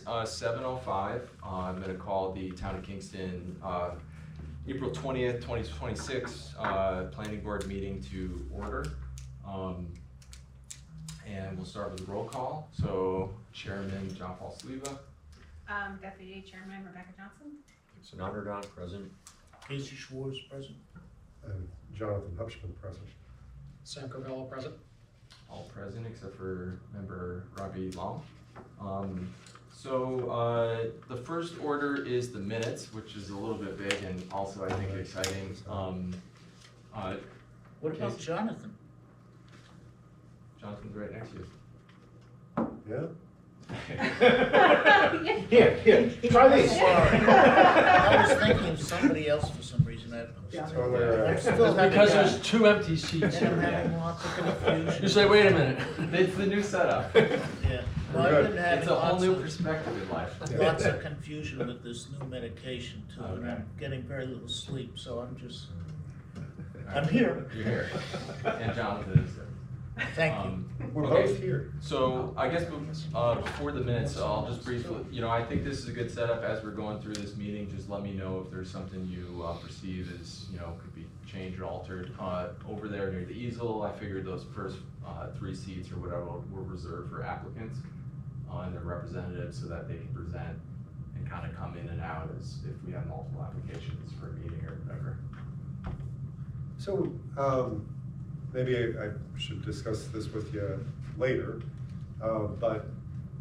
7:05. I'm going to call the Town of Kingston April 20th, 2026 Planning Board meeting to order. And we'll start with a roll call. So Chairman John Paul Saliba. Deputy Chairman Rebecca Johnson. Kingston Underdog present. Casey Schwartz present. And Jonathan Hutchman present. Sam Covello present. All present except for member Ravi Lam. So the first order is the minutes, which is a little bit big and also I think exciting. What about Jonathan? Jonathan's right next to you. Yeah? Here, try this. Sorry. I was thinking of somebody else for some reason. I'm still having Because there's 2 empty seats and I'm here. having lots of confusion. You say, wait a minute. It's the new setup. Yeah. Well, I've been having It's a whole lots new of, perspective in life. lots of confusion with this new medication too, and Okay. I'm getting very little sleep, so I'm here. You're here. And Jonathan is there. Thank you. We're Okay. both here. So I guess before the minutes, I'll just briefly, I think this is a good setup as we're going through this meeting. Just let me know if there's something you perceive as, could be changed or altered. Over there near the easel, I figured those first 3 seats or whatever were reserved for applicants and their representatives so that they can present and kind of come in and out as if we have multiple applications for a meeting or whatever. So maybe I should discuss this with you later, but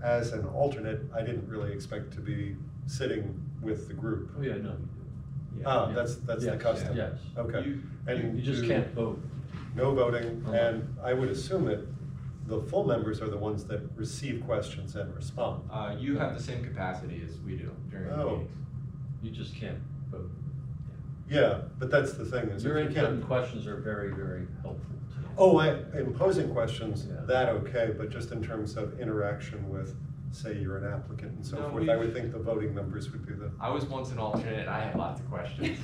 as an alternate, I didn't really expect to be sitting with the group. Oh, yeah, no. Ah, that's the Yes, custom? Yes. Okay. And You just can't vote. No voting, Oh. and I would assume that the full members are the ones that receive questions and respond. You have the same capacity as we do during the Oh. meetings. You just can't vote. Yeah, but that's the thing is. Your if you input can't- and questions are very, very helpful. Oh, imposing questions, Yeah. that okay, but just in terms of interaction with, say, you're an applicant and so No, forth, I would think the voting members would be the. I was once an alternate, I had lots of questions.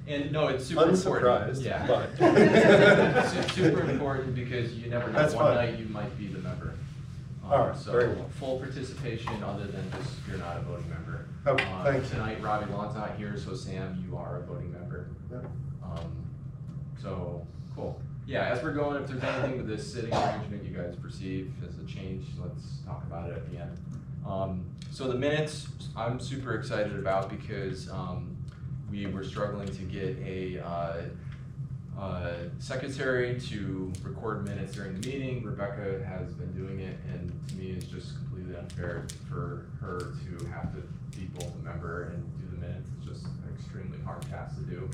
And no, it's super important. Unsurprised, Yeah. but. It's super important because you never know, That's one fine. night you might be the member. All right, very So well. full participation other than just you're not a voting member. Oh, thank you. Tonight, Robbie Lon's not here, so Sam, you are a voting member. Yeah. So, cool. Yeah, as we're going, if there's anything with this sitting arrangement you guys perceive as a change, let's talk about it at the end. So the minutes, I'm super excited about because we were struggling to get a secretary to record minutes during the meeting. Rebecca has been doing it, and to me it's just completely unfair for her to have to be both a member and do the minutes. It's just an extremely hard task to do.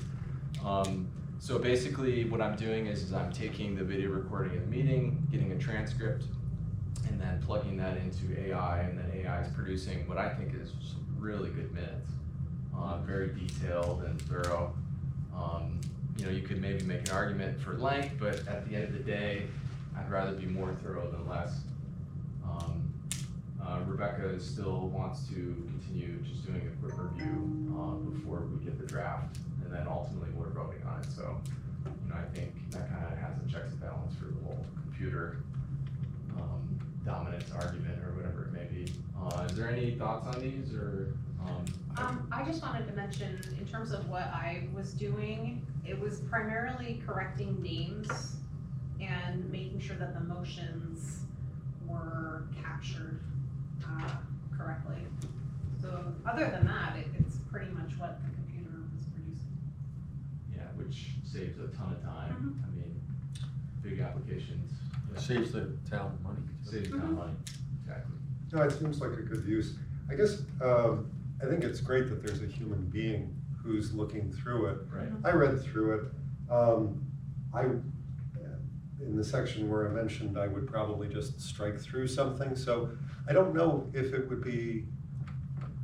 So basically what I'm doing is I'm taking the video recording of the meeting, getting a transcript, and then plugging that into AI, and then AI is producing what I think is some really good minutes. Very detailed and thorough. You could maybe make an argument for length, but at the end of the day, I'd rather be more thorough than less. Rebecca still wants to continue just doing a quick review before we get the draft, and then ultimately we're voting on it. So, I think that kind of has a checks and balance for the whole computer dominance argument or whatever it may be. Is there any thoughts on these or? I just wanted to mention, in terms of what I was doing, it was primarily correcting names and making sure that the motions were captured correctly. So other than that, it's pretty much what the computer was producing. Yeah, which saves a ton of time. I mean, big applications. It saves the town money. Saves a ton of money, exactly. No, it seems like a good use. I guess, I think it's great that there's a human being who's looking through it. Right. I read through it. In the section where I mentioned I would probably just strike through something, so I don't know if it would be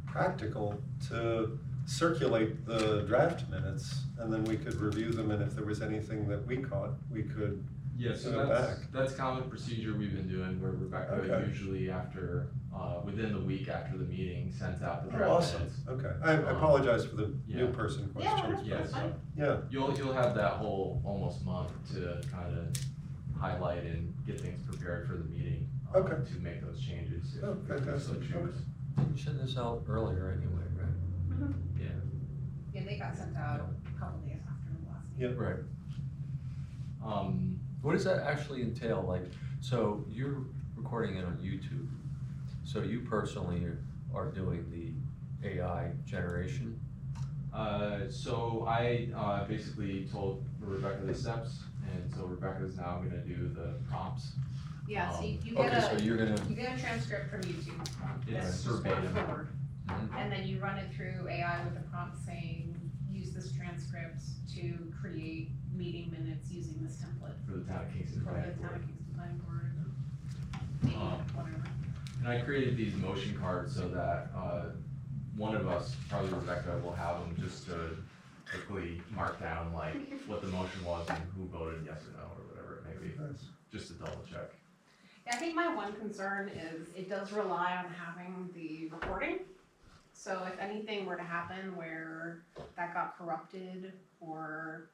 practical to circulate the draft minutes and then we could review them, and if there was anything that we caught, we could Yeah, so send it back. that's common procedure we've been doing where Rebecca Okay. usually after, within the week after the meeting sends out the Oh, draft awesome. minutes. Okay, I apologize for the new Yeah. person Yeah, questions. Yeah, but- so Yeah, you'll have that whole almost month to kind of highlight and get things prepared for the meeting. Okay. to make those changes if Oh, if we so fantastic. choose. You sent this out earlier anyway, right? Yeah. Yeah, they got sent out a couple days after the last meeting. Yeah. Right. What does that actually entail? Like, so you're recording it on YouTube, so you personally are doing the AI generation? So I basically told Rebecca the steps, and so Rebecca's now gonna do the prompts. Yeah, so you Okay, get so a, you're gonna, you get a transcript from YouTube, It's that's just word verbatim. for word. Mhm. And then you run it through AI with a prompt saying, use this transcript to create meeting minutes using this template For the town of Kingston for Planning the town Board. of Kingston Planning Board, maybe, whatever. And I created these motion cards so that, one of us, probably Rebecca, will have them just to quickly mark down like what the motion was and who voted yes or no, or whatever it may be, Nice. just to double check. Yeah, I think my one concern is it does rely on having the recording. So if anything were to happen where that got corrupted or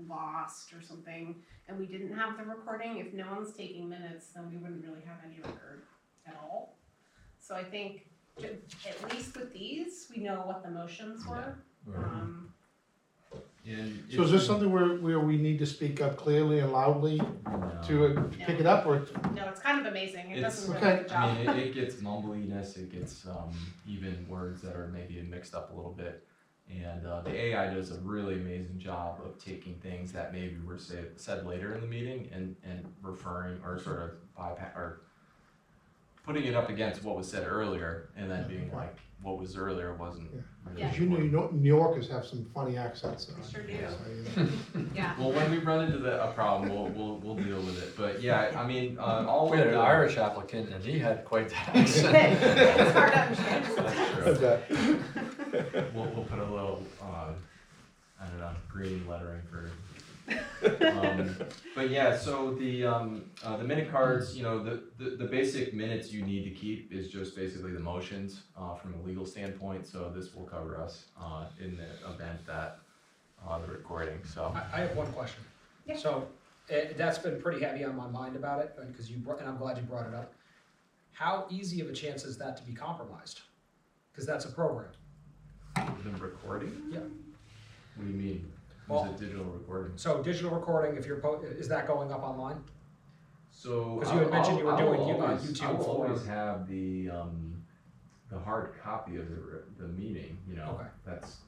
lost or something, and we didn't have the recording, if no one's taking minutes, then we wouldn't really have any record at all. So I think, at least with these, we know what the motions were. right. And So is if- this something where we need to speak up clearly and loudly No. to pick it up, or? No, it's kind of amazing, it It's- does a really good I job. mean, it gets mumbliness, it gets, even words that are maybe mixed up a little bit. And, the AI does a really amazing job of taking things that maybe were said later in the meeting and referring, or sort of or putting it up against what was said earlier, and then being like, what was earlier wasn't Yeah. really. Yeah. Because you know, New Yorkers have some funny accents. They sure do. Yeah. Yeah, Well, when we run into a problem, we'll deal with it, but yeah, I mean, all We had of an the. Irish applicant and he had quite the accent. it's hard to understand. That's true. Okay. We'll put a little, I don't know, green lettering for. But yeah, so the minute cards, you know, the basic minutes you need to keep is just basically the motions, from a legal standpoint, so this will cover us, in the event that, the recording, so. I have one question. Yeah. So, that's been pretty heavy on my mind about it, and and I'm glad you brought it up. How easy of a chance is that to be compromised? Because that's a program. The recording? Yeah. What do you mean? Well- Is it digital recording? So digital recording, if you're, is that going up online? So. 'Cause you had mentioned you were I will doing always- YouTube I will for- always have the hard copy of the meeting, you know, Okay. that's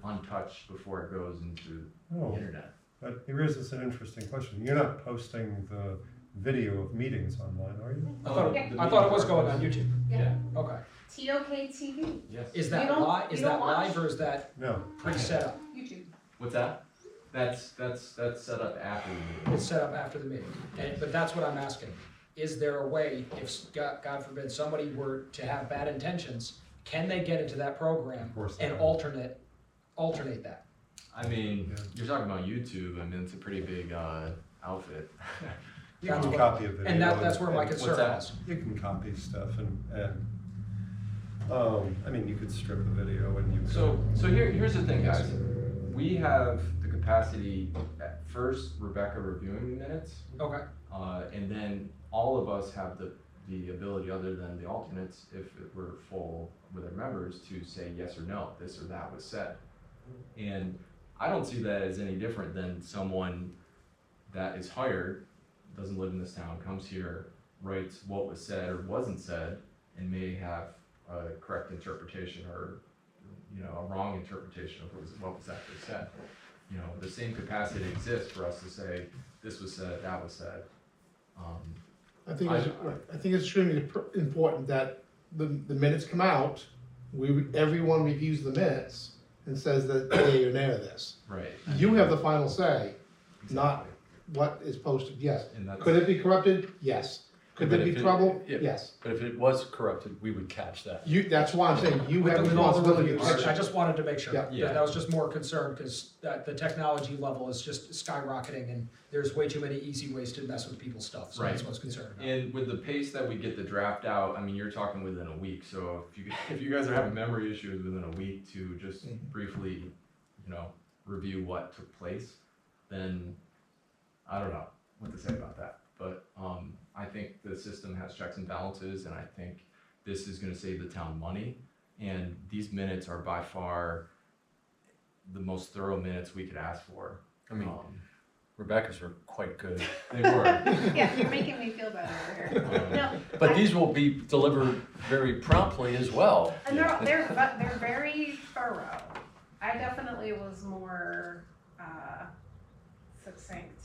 untouched before it goes into the Oh, internet. but it raises an interesting question. You're not posting the video of meetings online, are you? I thought, Yeah. I thought it was going on YouTube. Yeah, Okay. TOK TV, yes. Is You that don't- live, is you don't that live watch? or is that No. pre-set up? YouTube. What's that? That's set up after the meeting. It's set up after the meeting. But that's what I'm asking. Is there a way, if, God forbid, somebody were to have bad intentions, can they get into that program Of course they and can. alternate that? I mean, Yeah. you're talking about YouTube, I mean, it's a pretty big, outfit. You That's can what- copy a video. And that's where my and concern that? was. You can copy stuff I mean, you could strip the video and you could. So here's the thing, guys. We have the capacity, at first Rebecca reviewing the minutes, Okay, and then all of us have the ability, other than the alternates, if it were full with our members, to say yes or no, this or that was said. And I don't see that as any different than someone that is hired, doesn't live in this town, comes here, writes what was said or wasn't said, and may have a correct interpretation or, you know, a wrong interpretation of what was actually said. You know, the same capacity exists for us to say, this was said, that was said. I think it's extremely important that the minutes come out, everyone reviews the minutes and says that yea or nay of this. Right. You have the final say, not Exactly. what is posted, yes. And that's. Could it be corrupted? Yes. Could But there be if it- trouble? yeah. Yes. But if it was corrupted, we would catch that. That's why I'm saying, you have with all the responsibility to reviews. catch I it. just wanted to make sure. Yeah. Yeah. That was just more concerned because the technology level is just skyrocketing and there's way too many easy ways to mess with people's stuff. So that's Right. what's concerned about. And with the pace that we get the draft out, I mean, you're talking within a week, so if you guys are having memory issues within a week to just briefly, you know, review what took place, then I don't know what to say about that. but, I think the system has checks and balances, and I think this is gonna save the town money. And these minutes are by far the most thorough minutes we could ask for. I mean, Rebecca's were quite good. They were. Yeah, you're making me feel better over here. No, But these will be delivered very promptly as well. and they're very thorough. I definitely was more, succinct,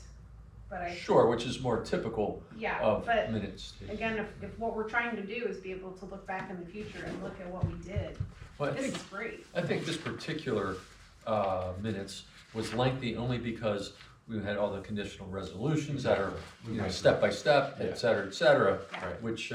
but I. Sure, which is more typical Yeah, of but minutes. again, if what we're trying to do is be able to look back in the future and look at what we did, Well, this is great. I think this particular minutes was lengthy only because we had all the conditional resolutions that are, step by step, et cetera, Right. which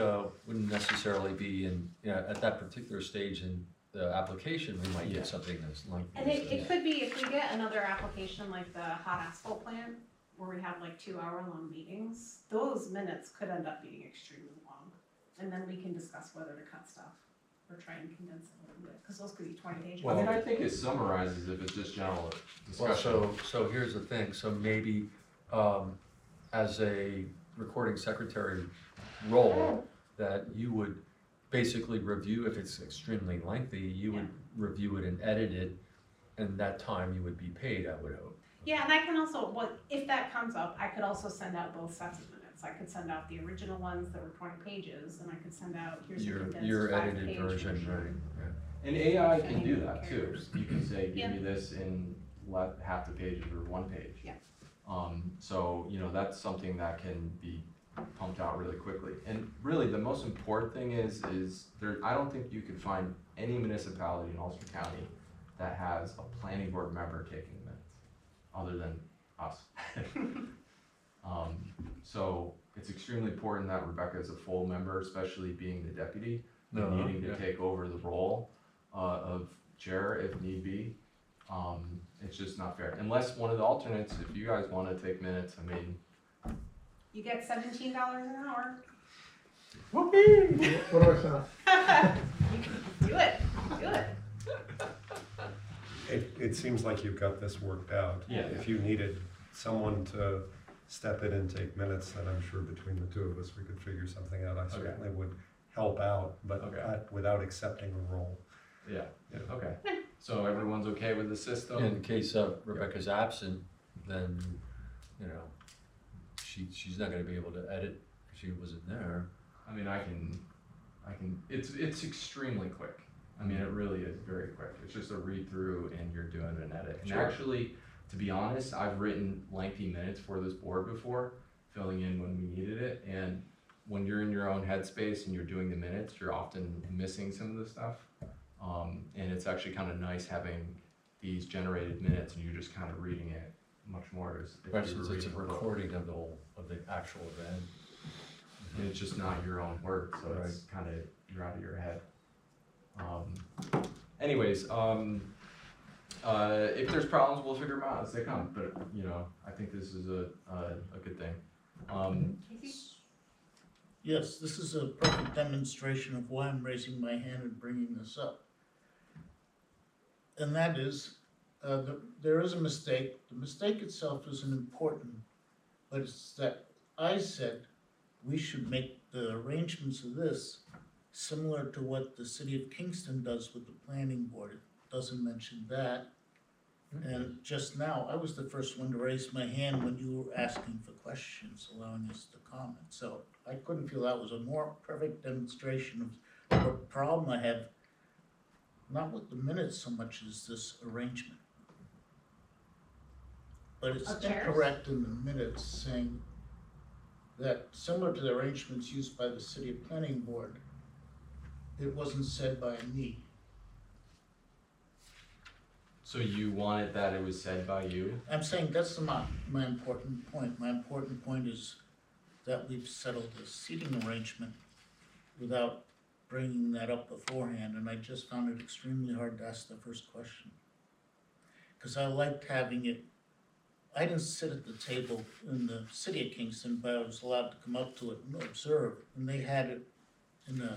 wouldn't necessarily be in, at that particular stage in the application, we might Yeah. get something that's lengthy. And it could be, if we get another application like the hot asphalt plant, where we have like 2-hour-long meetings, those minutes could end up being extremely long. And then we can discuss whether to cut stuff or try and condense it a little bit, because those could be 20 pages. I mean, I think it summarizes if it's just general Well, discussion. so here's the thing, so maybe, as a recording secretary role, that you would basically review, if it's extremely lengthy, you would review it and edit it, and that time you would be paid, I would hope. Yeah, and I can also, if that comes up, I could also send out both sets of minutes. I could send out the original ones that were 20 pages, and I could send out, here's a condensed Your 5-page edited version, right? And AI can Anyone do that too. cares. You can say, give Yeah. me this in half the pages or 1 page. Yeah. So, that's something that can be pumped out really quickly. And really, the most important thing is there, I don't think you could find any municipality in Ulster County that has a planning board member taking minutes, other than us. So it's extremely important that Rebecca is a full member, especially being the deputy, and needing to take over the role of chair if need be. It's just not fair, unless one of the alternates, if you guys wanna take minutes, I mean. You get $17 an hour. What do I sound? You can do it, do it. It seems like you've got this worked out. Yeah. If you needed someone to step in and take minutes, then I'm sure between the two of us, we could figure something out. I certainly would help out, but Okay. not without accepting a role. Yeah, Yeah. okay, so everyone's okay with the system? In case Rebecca's absent, then, she's not gonna be able to edit, if she wasn't there. I mean, I can, it's extremely quick. I mean, it really is very quick. It's just a read through and you're doing an edit. And Sure. actually, to be honest, I've written lengthy minutes for this board before, filling in when we needed it. And when you're in your own headspace and you're doing the minutes, you're often missing some of the stuff. And it's actually kind of nice having these generated minutes and you're just kind of reading it much more as if Right, you were since it's a reading a book. recording of the actual event. And it's just not your own work, so it's kind of, you're out of your head. Anyways, if there's problems, we'll figure them out as they come, but, I think this is a good thing. Casey? Yes, this is a perfect demonstration of why I'm raising my hand and bringing this up. And that is, there is a mistake. The mistake itself isn't important, but it's that I said we should make the arrangements of this similar to what the city of Kingston does with the planning board. It doesn't mention that. And just now, I was the first one to raise my hand when you were asking for questions, allowing us to comment. So I couldn't feel that was a more perfect demonstration of what problem I have, not with the minutes so much as this arrangement. But it's Of chairs? incorrect in the minutes saying that similar to the arrangements used by the city planning board, it wasn't said by me. So you wanted that it was said by you? I'm saying that's not my important point. My important point is that we've settled the seating arrangement without bringing that up beforehand, and I just found it extremely hard to ask the first question. Because I liked having it, I didn't sit at the table in the city of Kingston, but I was allowed to come up to it and observe, and they had it in a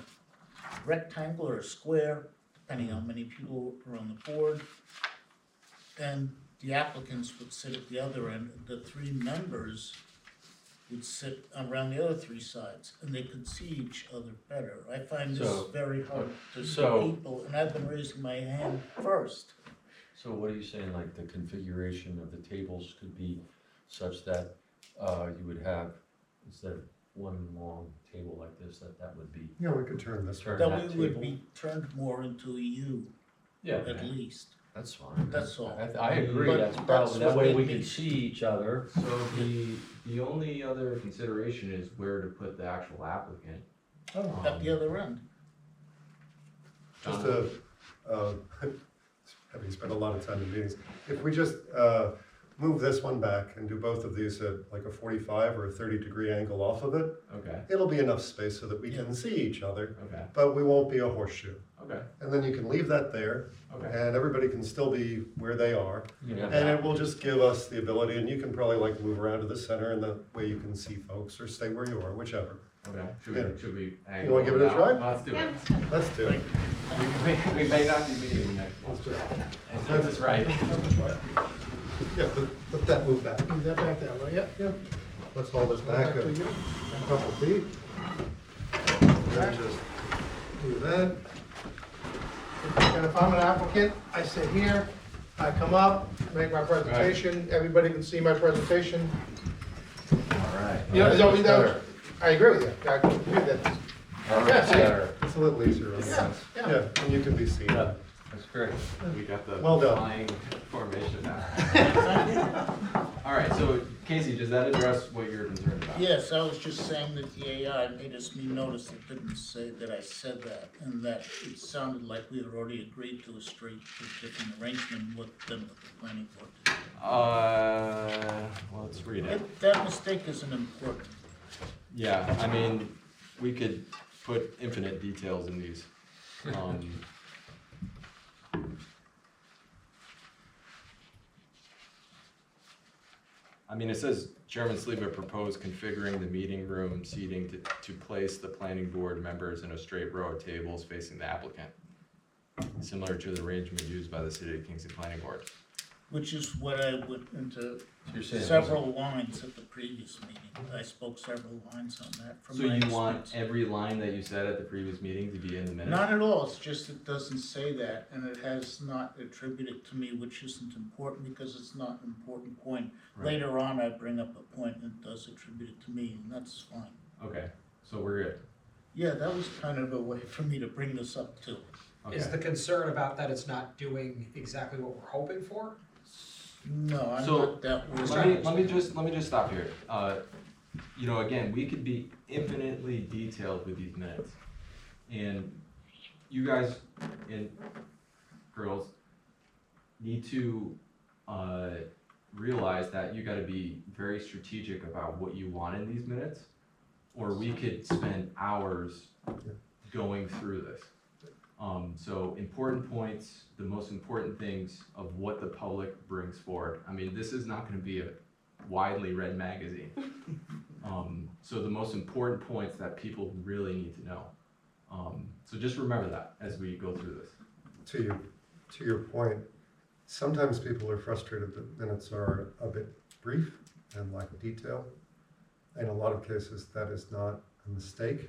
rectangle or a square, depending on how many people were on the board. And the applicants would sit at the other end. The three members would sit around the other three sides, and they could see each other better. I find this So- very hard to see so- people, and I've been raising my hand first. So what are you saying, like the configuration of the tables could be such that, you would have, instead of one long table like this, that would be, Yeah, we could turn this Turn way. That that we would table. be turned more into a U, yeah, at least. that's fine. That's all. I agree, But that's that's probably, that what way made we me- can see each other. So the only other consideration is where to put the actual applicant. At the other end. Just to, having spent a lot of time in meetings, if we just move this one back and do both of these at like a 45 or a 30-degree angle off of it, Okay, it'll be enough space so that we can see each other, okay, but we won't be a horseshoe. okay, And then you can leave that there, okay. and everybody can still be where they are. You can have And that. it will just give us the ability, and you can probably like move around to the center, and that way you can see folks, or stay where you are, whichever. Okay, Yeah. should we? You wanna give it a try? Let's do Yeah, it. let's do it. Let's do it. We may not be meeting next month. And that's just right. Yeah, let that move back. Move that back that way, yep, yep. Let's hold this back to a you. couple feet. Then just do that. And if I'm an applicant, I sit here, I come up, make my presentation, everybody can see my presentation. All right. You know, That's that was- better. I agree with you, I agree that, All right, Yeah, see? better. It's a little easier on yeah, that. yeah. Yeah, and you can be seen. Yeah, that's great. We got the Well done. flying formation now. All right, so Casey, does that address what you're concerned about? Yes, I was just saying that the AI made us me notice it didn't say that I said that, and that it sounded like we had already agreed to a straight, different arrangement than what the planning board did. Well, let's read it. That mistake isn't important. Yeah, I mean, we could put infinite details in these. I mean, it says Chairman Sleva proposed configuring the meeting room seating to place the planning board members in a straight row of tables facing the applicant, similar to the arrangement used by the City of Kingston Planning Board. Which is what I went into So you're saying. several lines at the previous meeting. I spoke several lines on that from So my you want experience. every line that you said at the previous meeting to be in the minutes? Not at all, it's just it doesn't say that, and it has not attributed to me, which isn't important because it's not an important point. Right. Later on, I bring up a point and it does attribute it to me, and that's fine. Okay, so we're good. Yeah, that was kind of a way for me to bring this up too. Is Okay. the concern about that it's not doing exactly what we're hoping for? No, I'm So, not that worried. Let me just stop here. You know, again, we could be infinitely detailed with these minutes. And you guys and girls need to, realize that you gotta be very strategic about what you want in these minutes. Or we could spend hours going through this. So important points, the most important things of what the public brings forward. I mean, this is not gonna be a widely read magazine. So the most important points that people really need to know. So just remember that as we go through this. To your point, sometimes people are frustrated that minutes are a bit brief and lack detail. In a lot of cases, that is not a mistake.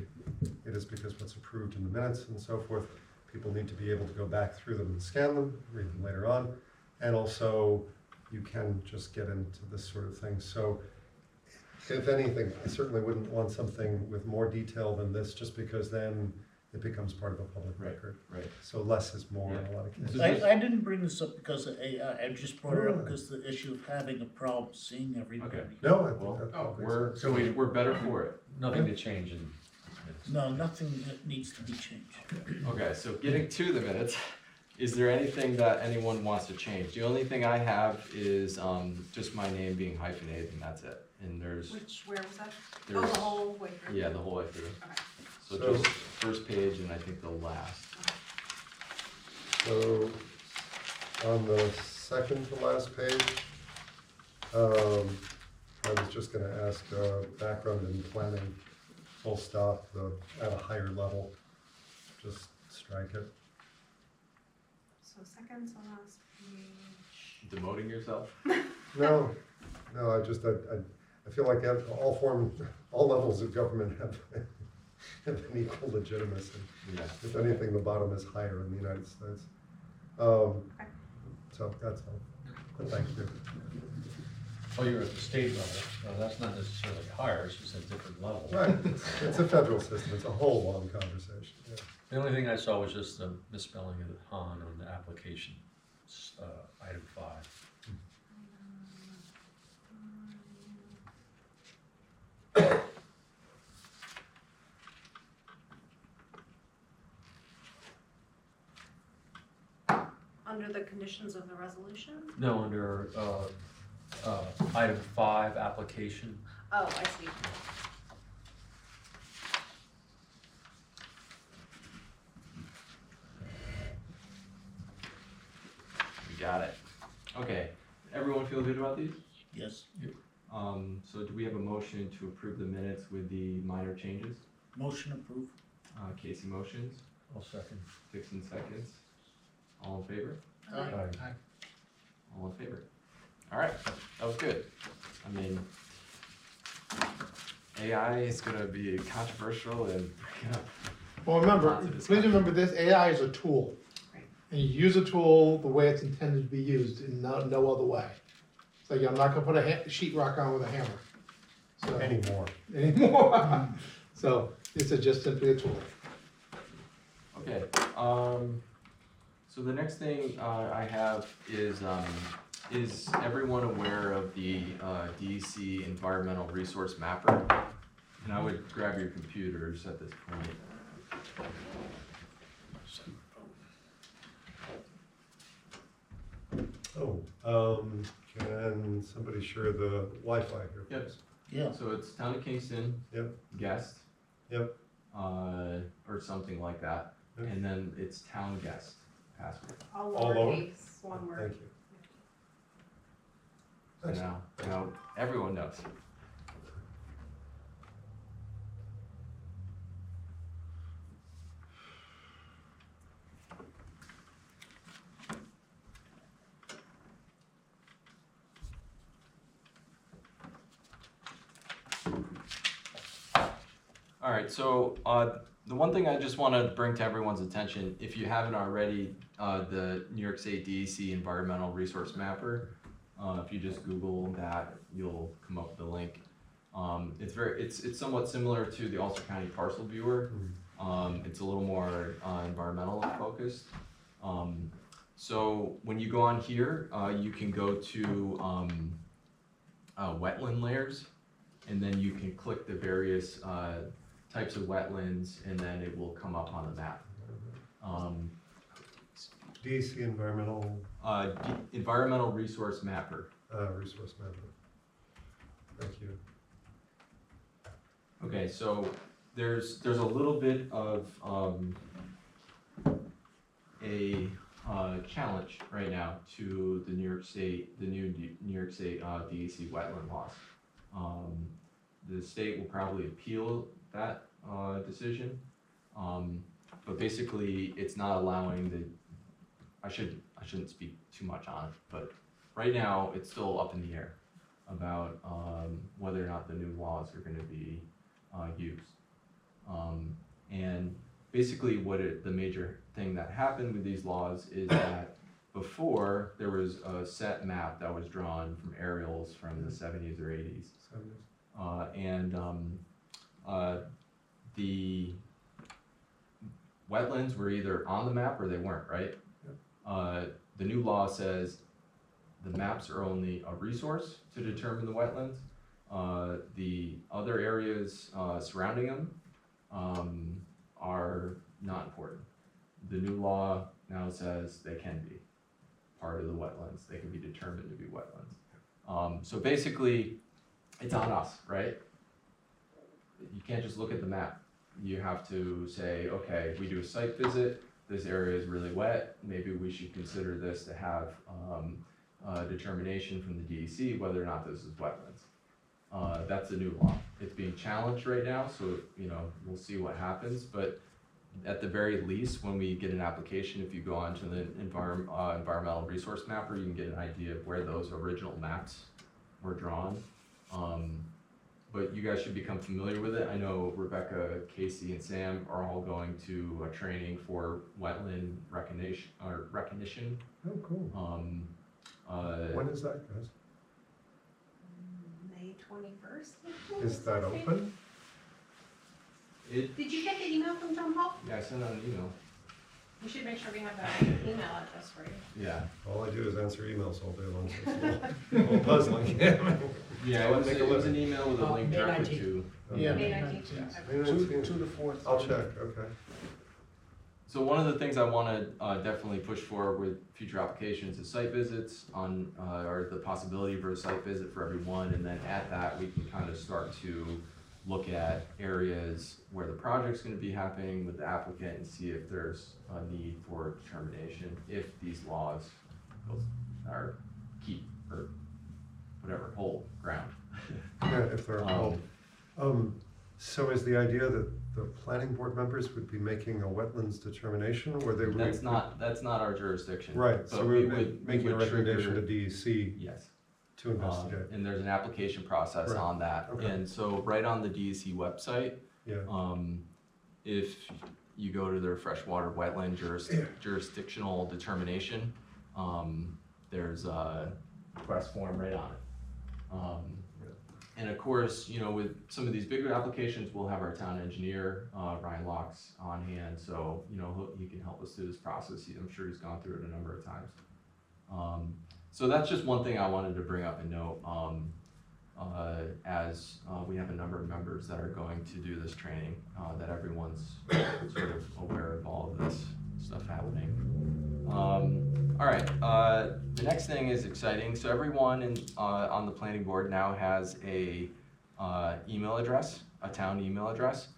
It is because what's approved in the minutes and so forth, people need to be able to go back through them and scan them, read them later on. And also, you can just get into this sort of thing. So if anything, I certainly wouldn't want something with more detail than this, just because then it becomes part of a public Right, record. right. So less is more in a lot of cases. I didn't bring this up because of AI, I just brought it up because of the issue of having a problem seeing everybody. Okay. No, I Well, think that makes We're, sense. so we're better for it. Nothing to change in. No, nothing that needs to be changed. Okay, so getting to the minutes, is there anything that anyone wants to change? The only thing I have is, just my name being hyphenated and that's it. And where was that? Oh, the whole way through? Yeah, the whole way through. Okay. So So- just first page and I think the last. So, on the second to last page, I was just gonna ask, background in planning, full stop, at a higher level, just strike it. So second to last page. Demoting yourself? No, I I feel like all levels of government have an equal legitimacy. Yeah. If anything, the bottom is higher in the United States. So that's all. But thank you. Well, you're at the state level, so that's not necessarily higher, it's just a different level. Right, it's a federal system, it's a whole long conversation, yeah. The only thing I saw was just the misspelling of the Han on the application, item 5. Under the conditions of the resolution? No, under item 5, application. Oh, I see. We got it. Okay, everyone feel good about these? Yes, So do we have a motion to approve the minutes with the minor changes? motion approved. Casey motions, I'll second. Dixon seconds. All in favor? Aye. All in favor. All right, that was good. I mean, AI is gonna be controversial and bring up. Well, remember, Lots of please discussion. remember this, AI is a tool. Right. And you use a tool the way it's intended to be used, and no other way. It's like, I'm not gonna put a sheet rock on with a hammer. So, anymore. So, it's just simply a tool. Okay, so the next thing I have is everyone aware of the DEC Environmental Resource Mapper? And I would grab your computers at this point. Can somebody share the Wi-Fi here, Yep. please? Yeah, So it's Town of Kingston. Yep. Guest. Yep. Or something like that, Yep. and then it's town guest password. All All lower? lowercase, one word. Thank you. So now everyone knows. All right, so the one thing I just want to bring to everyone's attention, if you haven't already, the New York State DEC Environmental Resource Mapper, if you just Google that, you'll come up with a link. It's somewhat similar to the Ulster County Parcel Viewer. It's a little more environmental focused. So when you go on here, you can go to wetland layers, and then you can click the various types of wetlands, and then it will come up on the map. DEC Environmental Environmental Resource Mapper. Resource Mapper. Thank you. Okay, so there's a little bit of a challenge right now to the new New York State DEC wetland laws. The state will probably appeal that decision, but basically it's not allowing I shouldn't speak too much on it, but right now it's still up in the air about whether or not the new laws are going to be used. And basically the major thing that happened with these laws is that before there was a set map that was drawn from aerials from the 70s or 80s. The wetlands were either on the map or they weren't, right? The new law says the maps are only a resource to determine the wetlands. The other areas surrounding them are not important. The new law now says they can be part of the wetlands. They can be determined to be wetlands. So basically, it's on us, right? You can't just look at the map. You have to say, okay, we do a site visit, this area is really wet, maybe we should consider this to have a determination from the DEC whether or not this is wetlands. That's the new law. It's being challenged right now, so we'll see what happens, but at the very least, when we get an application, if you go onto the environmental resource mapper, you can get an idea of where those original maps were drawn. but you guys should become familiar with it. I know Rebecca, Casey, and Sam are all going to a training for wetland recognition. Oh, cool. When is that, guys? May 21st. Is that open? It, Did you get the email from John Paul? yeah, I sent out an email. We should make sure we have that email address for you. Yeah. All I do is answer emails all day long, so it's a little puzzling. Yeah, So I'll make a it was an living. email with a link May directly 19th. to. Yeah. May May 19th. 19th. May 2 19th. to 4. I'll check, okay. So one of the things I want to definitely push for with future applications is site visits on, or the possibility for a site visit for everyone, and then at that, we can kind of start to look at areas where the project's gonna be happening with the applicant and see if there's a need for determination, if these laws are or whatever, hold ground. Yeah, if they're involved. So is the idea that the planning board members would be making a wetlands determination, or they would? That's not our jurisdiction. Right, but so we would be making a trigger- recommendation to DEC Yes. to investigate. And there's an application process Right. on that. Okay. And so right on the DEC website, Yeah, if you go to their freshwater wetland jurisdictional determination, there's a request form right on it. And of course, you know, with some of these bigger applications, we'll have our town engineer, Ryan Locks, on hand, so, you know, he can help us through this process. I'm sure he's gone through it a number of times. So that's just one thing I wanted to bring up and note, as we have a number of members that are going to do this training, that everyone's sort of aware of all of this stuff happening. All right, the next thing is exciting. So everyone on the planning board now has a email address, a town email address.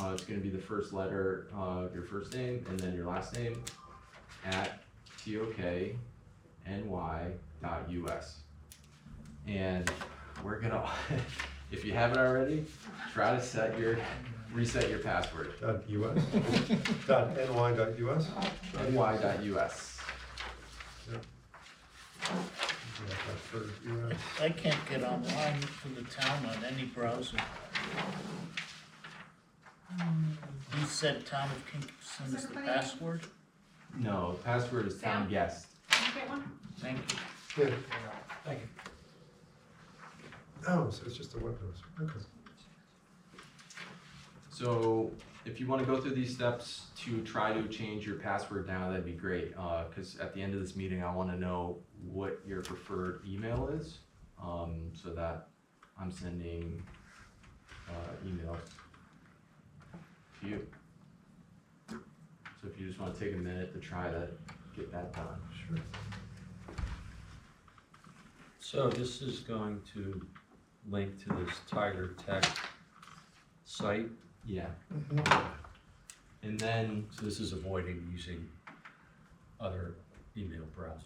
It's gonna be the first letter of your first name and then your last name at tokny.us. And we're gonna, if you haven't already, try to reset your password. .us, .ny.us. ny.us. For US. I can't get online for the town on any browser. You said town of Kingston is the password? No, password is town Sam? guest. Did you get one? Thank you. Yeah. Thank you. Oh, so it's just a web browser, okay. So if you wanna go through these steps to try to change your password now, that'd be great, cause at the end of this meeting, I wanna know what your preferred email is, so that I'm sending, emails to you. So if you just wanna take a minute to try to get that done. Sure. So this is going to link to this Tiger Tech site. Yeah, Mhm. and then, So this is avoiding using other email browser.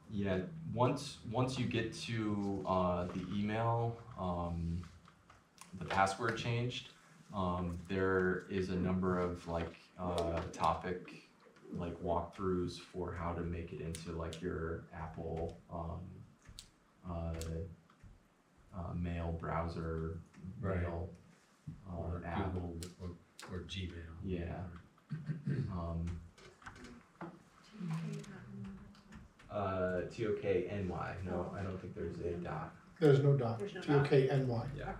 yeah, once you get to, the email, the password changed, there is a number of like, topic, like walkthroughs for how to make it into like your Apple, mail browser, Right. mail, Or app. Google or Gmail. Yeah. TOKNY, no, I don't think there's a dot. There's no dot, There's no dot. TOKNY. Yeah.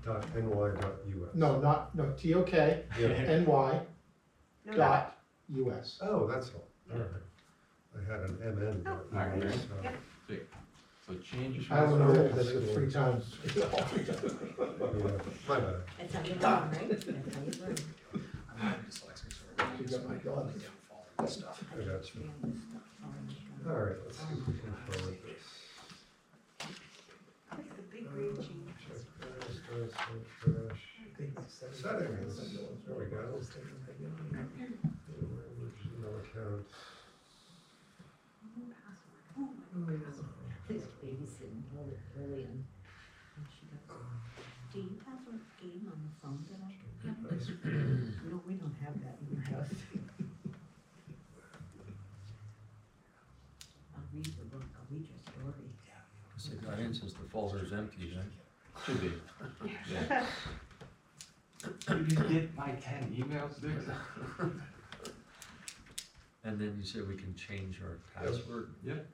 .ny.us. No, no, TOKNY No, dot US. Oh, that's all, all right. I had an MN. Oh, alright. so- Yeah. So change your I don't know password. that it's 3 times. Yeah, my bad. That's how you learn, right? That's how you learn. I'm not dyslexic, so we're You got my dog. downfall of this stuff. I got you. Understand this stuff. Oh, All right, let's see if we can forward this. That's the big green change. Settings, there we go. Email account. This babysitting Lillian. And she goes, do you have a game on the phone that I can have? No, we don't have that in your house. I'll read the book, I'll read your story. Because the guidance says the folder is empty, right? Should be. Yeah. You didn't get my 10 emails, dude? And then you said we can change our password? Yep.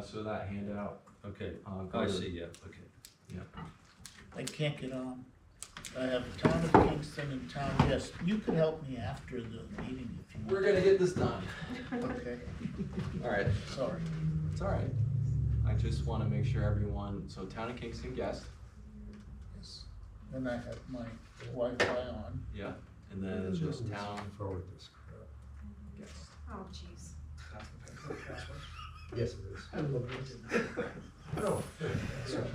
So that handout, Okay, go I to- see, yeah, okay. I can't get on. I have Town of Kingston and Town, yes, you could help me after the meeting if you We're want. gonna get this done. Okay, Alright, sorry. it's alright. I just wanna make sure everyone, so Town of Kingston guest, Yes. Then I have my Wi-Fi on. yeah, and then it's just town Forward this crap. guest. Oh, jeez. That's the password. Yes, it is. I love it. Oh.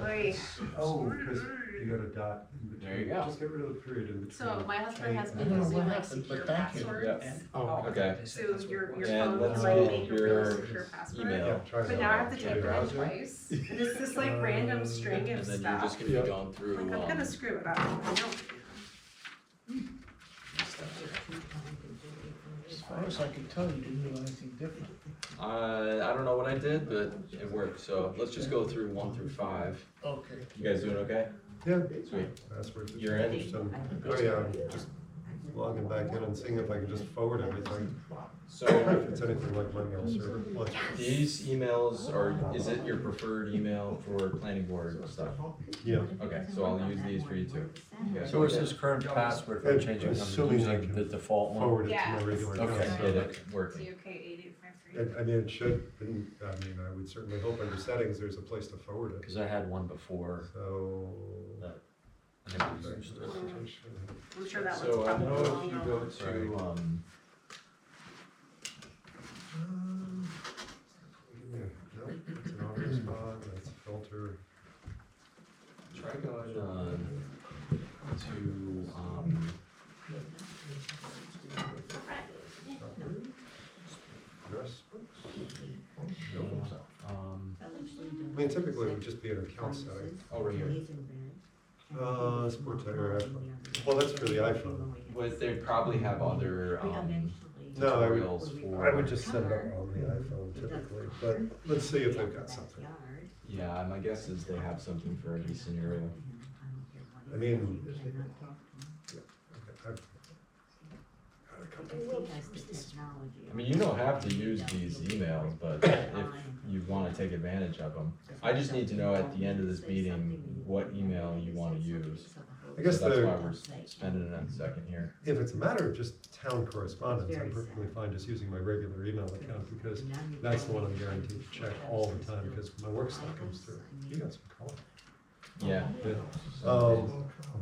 Oy. Oh, because you got a dot in between. There you go. Just get rid of the period in between. So my husband has I been don't know using what like happened, secure but thank you. passwords. Yeah. Oh, Okay. So your And phone let's can like get make a your real secure password. email. Yeah, try But that. now I have to Yeah, type it in browser. twice. And it's this like random string And of then you're just stuff. gonna be going through, Like I'm gonna screw it up. I know. As far as I could tell, you didn't do anything different. I don't know what I did, but it worked, so let's just go through 1 through 5. Okay. You guys doing okay? Yeah. Sweet. Password. You're in? Oh, yeah, I'm just logging back in and seeing if I can just forward everything. So If it's anything like my mail server. What? these emails are, is it your preferred email for planning board stuff? Yeah. Okay, so I'll use these for you too. Okay. So is this current password, if I'm changing, I'm Assuming I using can the default one? Forward it to Yeah. my regular. Okay. account. Get it Is working. he okay, 8853? I mean, it should, I would certainly hope under settings, there's a place to forward it. Cause I had one before So. that I never used. I'm sure that one's So I probably know if long you gone. go to, Yeah, no, it's an auto respond, that's a filter. try going to, Address. I I mean, typically it would just be an account setting. oh, right here. Sports center, well, that's for the iPhone. But they'd probably have other, No, I would- tutorials for. I would just set it up on the iPhone typically, but let's see if they've got something. Yeah, my guess is they have something for every scenario. I mean, I've I mean, you don't have to use these emails, but if you wanna take advantage of them. I just need to know at the end of this meeting what email you wanna use. I guess So that's why the, we're spending a second here. if it's a matter of just town correspondence, I'm perfectly fine just using my regular email account because that's the one I'm guaranteed to check all the time because my work stuff comes through. You got some color. Yeah,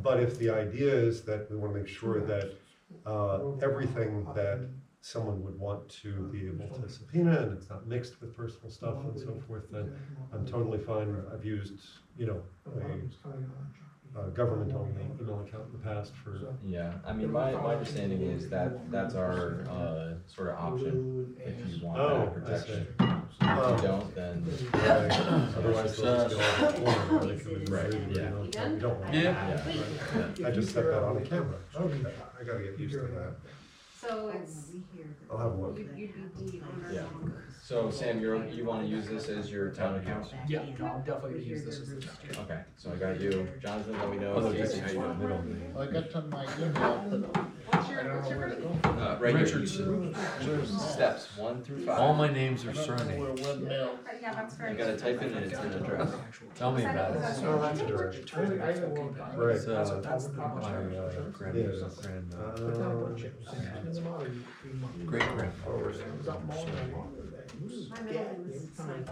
But if the idea is that we wanna make sure that, everything that someone would want to be able to subpoena and it's not mixed with personal stuff and so forth, then I'm totally fine. I've used, a government-only email account in the past for, yeah, I mean, my understanding is that that's our, sort of option, if you want oh, that I protection. see. If you don't, then, Otherwise, they'll just go on the corner where they come in Right, regular yeah. email account. We don't want Yeah. that. I just set that on the camera. Okay, I gotta get used to that. So it's, I'll have a look. you'd be the owner Yeah. of Lawmakers. so Sam, you wanna use this as your town account? Yeah, no, I'm definitely gonna use this as the town. Okay, so I got you. Jonathan, let me know. Although if this you- is how you doing? middle name. Well, I got to my email, but What's I your, don't what's know your where to first? go. Right here. Richardson. Steps 1 through 5. All my names I are don't know where surnames. webmail. Yeah, that's very. You gotta type in and it's an address. Tell me about it. Oh, that's a direct. It turns out it's full feedback. Right. It's, That's my much better. great grandfather. My middle name is Simon.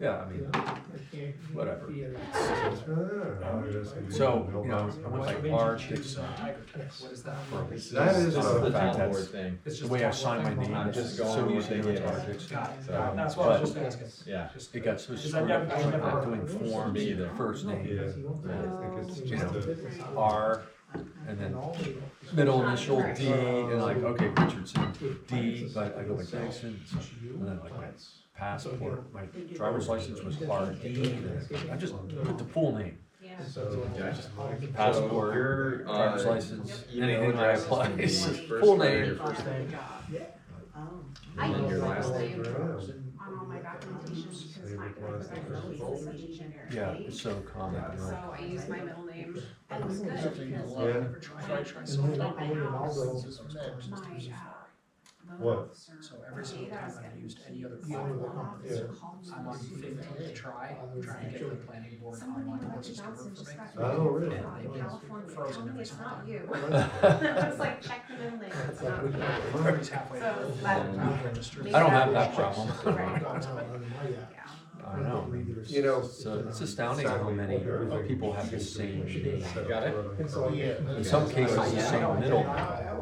Yeah, I mean, whatever. So, So, like R. Dixon. What is that? That is, This is uh, the fact, town board that's thing. It's the just way I a sign my one-line name. I'm It's just so going with easy the with gives. R. Dixon. Got it. So- That's what I was just asking. Yeah. Just- It got so Because screwed up, I never- I'm doing forms, Me either. first Yeah, name, I think it's you just know, a, R, and then middle initial D, and like, okay, Richardson, D, but I go by Dixon, so, and then like my passport, my driver's license was RD, and I just put the full name, Yeah. so, Yeah, just passport, your driver's license, email anything that address is gonna be applies, your first full letter, name. your first name. Oh. I And then use your my last middle name. name on all my documentation because Save my it last name. professional is such a generic Yeah, name. it's so common, you know. So I use my middle name, and it was good Yeah. because Try And something. then Aldo, my What? loan officer. So every single data time is I've getting used any other keys. Yeah. My loan Yeah. officer called me I'm on and said, 15th to try, trying to get the planning board somebody online went to process to Johnson work just for me. got. Oh, really? From California, Frozen tell me every it's single not time. you. I was like, check the middle name, it's not me. Everybody's halfway. So there. that- Down the street. I don't have that problem. Yeah. I know. You know, So it's astounding how many people have the same name. Got it? In some cases, the same middle.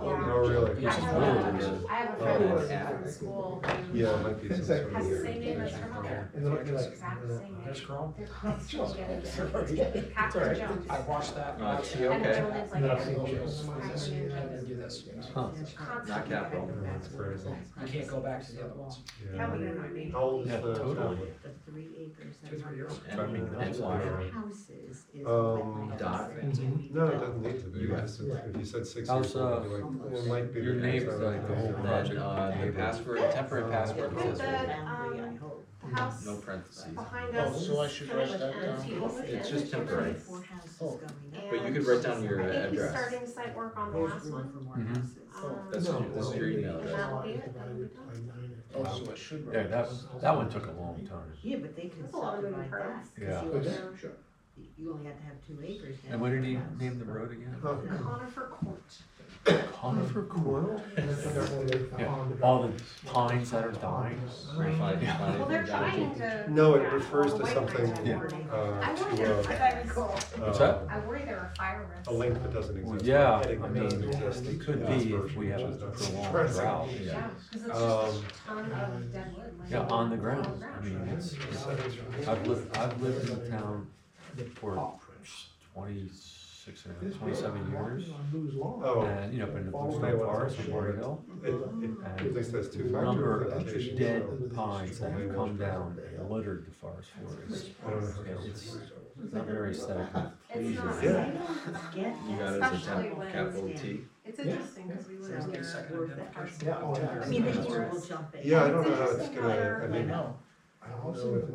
Oh, really? I Which is have really a- weird. I have a friend from school who Yeah, it might be some sort has of the weird. same name as her mother. And then like, Exact same name. There's Chrome. They're constantly getting Captain Jones. I watched that. T, And the okay. middle name's like No, Captain I've seen Jones. Jones. And then do this. Huh. Not capital. That's crazy. You can't go back to the other ones. Tell me Yeah. you're not me. How old is Yeah, the totally. tablet? The 3 acres. 2-3 years. I mean, that's The why. houses is. Dot. No, it doesn't need to be. US. If you said 6 How's, years, old, it might be. your neighbor, like, the whole And project? then, the password, temporary password Okay, says the, the house no parentheses. behind Oh, us so I is should kind of write like that empty down. open. It's just temporary. Oh. But you could write down your I think he's address. starting site work on the last one. This is your email And address. that'll be it, that'll be done. Oh, so I should Yeah, write that, this. that one took a long time. Yeah, but they could That's a lot of moving subdivide that, parts. Yeah. cause Sure. you only have to have 2 acres now. And what did he for a house. name the road again? Conifer Court. Conifer Court. Yeah, Yeah, all the pines that are dying. Yeah. Well, they're trying to. No, it yeah, refers all to the white something, pines are Yeah. burning. I to, worry there, What's that? I worry there are fire risks. a link that doesn't exist. Yeah, Heading I that mean, doesn't exist. it could Last be if version, we have which is a not prolonged surprising. drought. Yeah, cause it's just Um, a ton of dead wood. laying Yeah, on the on ground. the I mean, it's, Settings are- I've lived in town for 27 years. Oh, And, you know, been in the Bluestone Forest in Warrior Hill. at least that's two-factor Number of authentication. dead pines that have come down and littered the forest floor. I don't know how It's not very aesthetically It's pleasing. not. Yeah. You got it as a Especially temp, when- capital T. It's interesting because we live near. Second identification. Yeah, oh, yeah. I mean, the deer will jump in. Yeah, I don't know how it's Interesting gonna, where- I I mean, know.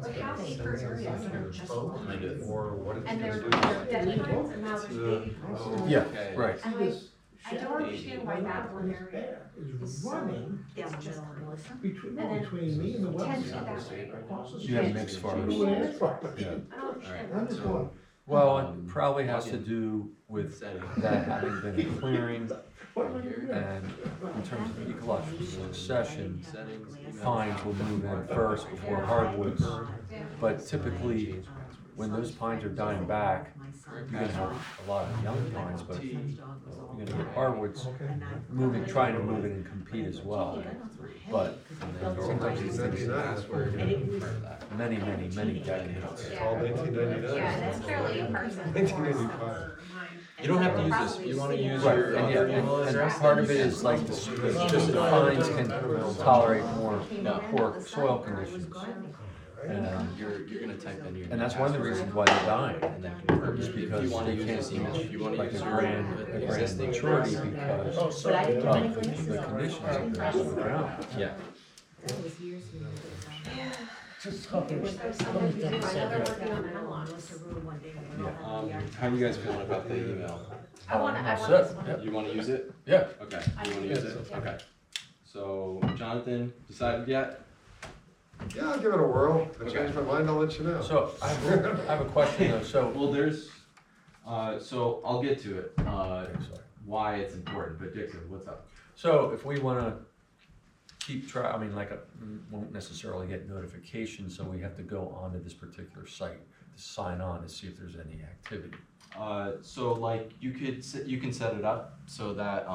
Like half acre areas that are just I did. or what it's and gonna they're do. dead pines and now there's baby pines. Yeah, Okay. right. And I don't understand why that one area is so, running Down the it's just middle of Melissa. between, And then between me and the 10 west feet side. that way. Across the You have street. mixed Who farms. it is from. Yeah. I don't understand. I'm just going, Well, it probably has to do with Setting. that having been a clearing, what are you doing? and in terms of ecological succession, Settings, email. pines will move in first before hardwoods. Yeah. But typically, when those pines are dying back, you're gonna have a lot of young pines, but you're gonna get hardwoods moving, trying to move it and compete as well. But sometimes these things Password, And it was- many decades. Yeah. Called 1999. Yeah, and it's fairly impressive. 1985. You don't have to use this, you wanna use Right, your and yeah, other email and address? part of it is like, just the pines can tolerate more poor soil conditions. And, You're gonna type in your. and that's one of the reasons why they're dying, And then confirm is it. because If you wanna they use can't this email, if you wanna like use a your grand existing maturity address. because Oh, of so But I didn't do any the glasses on. conditions of the ground. Yeah. That was years ago. Just copy. So someone could do, I know they're working on hemlocks. Melissa Rule one day when we all had the yard. How you guys feeling about the email? I want All this set, one. yep. You wanna use it? Yeah. Okay, you wanna use it? Yeah. Okay. So, Jonathan, decided yet? Yeah, I'll give it a whirl. If I Okay. change my mind, I'll let you know. So I have a question though, so. Well, there's, so I'll get to it, Sorry. why it's important, but Dixon, what's up? So if we wanna keep track, I mean, like, won't necessarily get notifications, so we have to go onto this particular site to sign on to see if there's any activity. So like, you can set it up so that,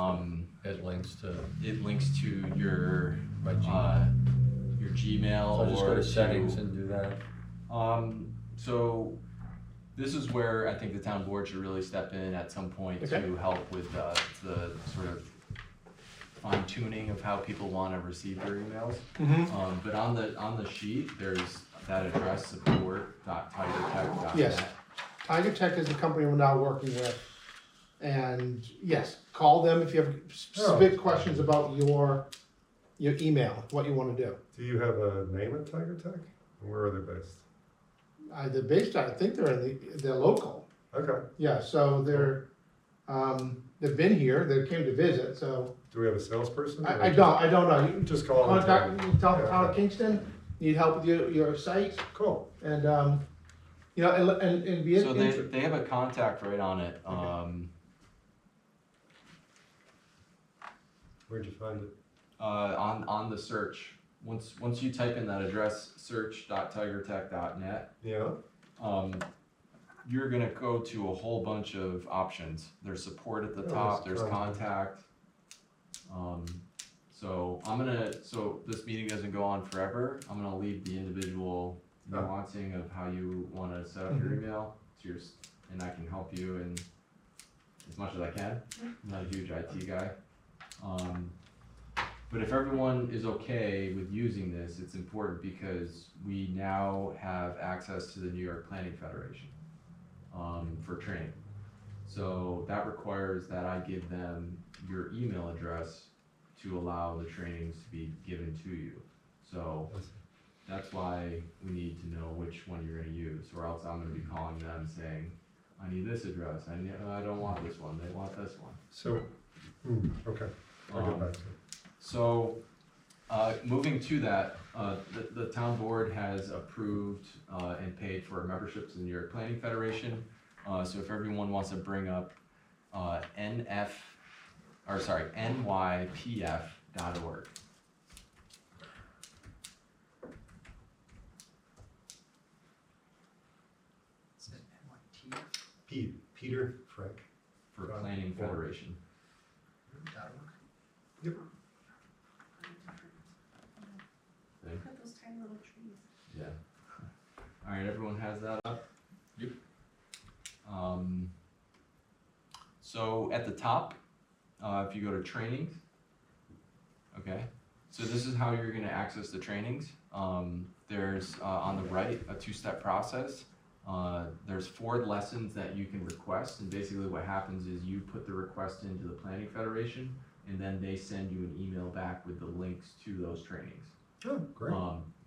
It links to it links to your, my Gmail. your Gmail So I just go or to to- settings and do that. So this is where I think the town board should really step in at some point Okay. to help with the sort of fine tuning of how people wanna receive their emails. But on the sheet, there's that address, support.tigertech.net. Yes. Tiger Tech is the company we're now working with. And yes, call them if you have specific questions about your your email, what you wanna do. Do you have a name at Tiger Tech? Where are they based? The base, I think they're local. Okay. Yeah, so they've been here, they came to visit, so, Do we have a salesperson? I don't know. You can Just call them. contact, you tell the Yeah, town of okay. Kingston, need help with your site, Cool. and, you know, and be So interested. they have a contact right on it, Where'd you find it? on the search. Once you type in that address, search.tigertech.net, Yeah, you're gonna go to a whole bunch of options. There's support at the Oh, top, there's there's contact. So this meeting doesn't go on forever, I'm gonna leave the individual Oh. nuancing of how you wanna set up your email to and I can help you in as much as I can. I'm not a huge IT guy. But if everyone is okay with using this, it's important because we now have access to the New York Planning Federation for training. So that requires that I give them your email address to allow the trainings to be given to you. So that's why we need to know which one you're gonna use, or else I'm gonna be calling them saying, I need this address, I don't want this one, they want this one. so, okay, I'll get back to it. So, moving to that, the town board has approved and paid for membership to the New York Planning Federation. So if everyone wants to bring up nypf.org. Is it NYT? Peter Frank. For Planning Federation. Yep. Look at those tiny little trees. Yeah. All right, everyone has that up? Yep. So at the top, if you go to trainings, okay, so this is how you're gonna access the trainings. There's, on the right, a two-step process. There's 4 lessons that you can request, and basically what happens is you put the request into the Planning Federation, and then they send you an email back with the links to those trainings. Oh, great.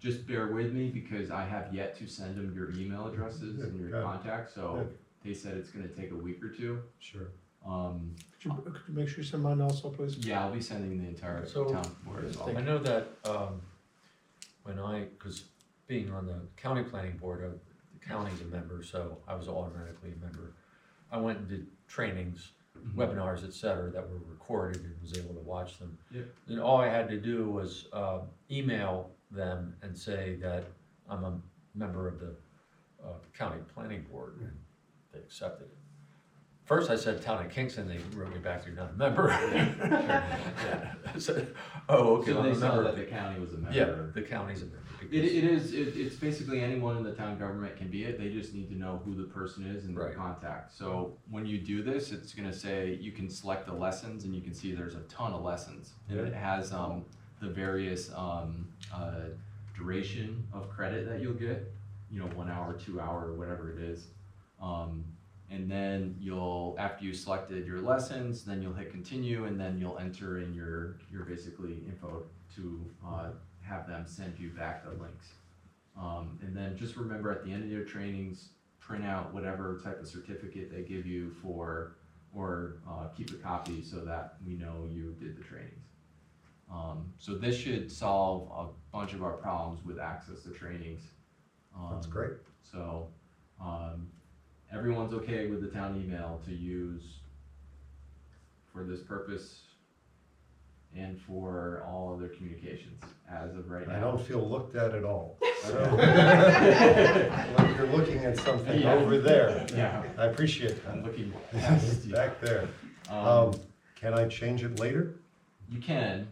Just bear with me because I have yet to send them your email addresses and your Good. contacts, so Good. they said it's gonna take a week or two. Sure. Could you make sure you send mine also, please? Yeah, I'll be sending the entire So- town board as well. I know that, because being on the county planning board, the county's a member, so I was automatically a member. I went and did trainings, Mhm. webinars, et cetera, that were recorded and was able to watch them. Yep. And all I had to do was email them and say that I'm a member of the county planning board, and they accepted it. First I said town of Kingston, they wrote me back, you're not a member. I said, oh, okay, So I'm they a saw member. that the county was a member. Yeah, the county's a member. It's basically anyone in the town government can be it, they just need to know who the person is and their Right. contact. So when you do this, it's gonna say, you can select the lessons and you can see there's a ton of lessons. And Yeah. it has, the various, duration of credit that you'll get, 1 hour, 2 hour, whatever it is. And then after you selected your lessons, then you'll hit continue, and then you'll enter in your basically info to have them send you back the links. And then just remember at the end of your trainings, print out whatever type of certificate they give you or keep a copy so that we know you did the trainings. So this should solve a bunch of our problems with access to trainings. That's great. So, everyone's okay with the town email to use for this purpose and for all other communications as of right now. I don't feel looked at at all. So, Okay. like you're looking at something Yeah. over there. Yeah, I appreciate I'm that. looking past you. Back there. Um, Can I change it later? you can,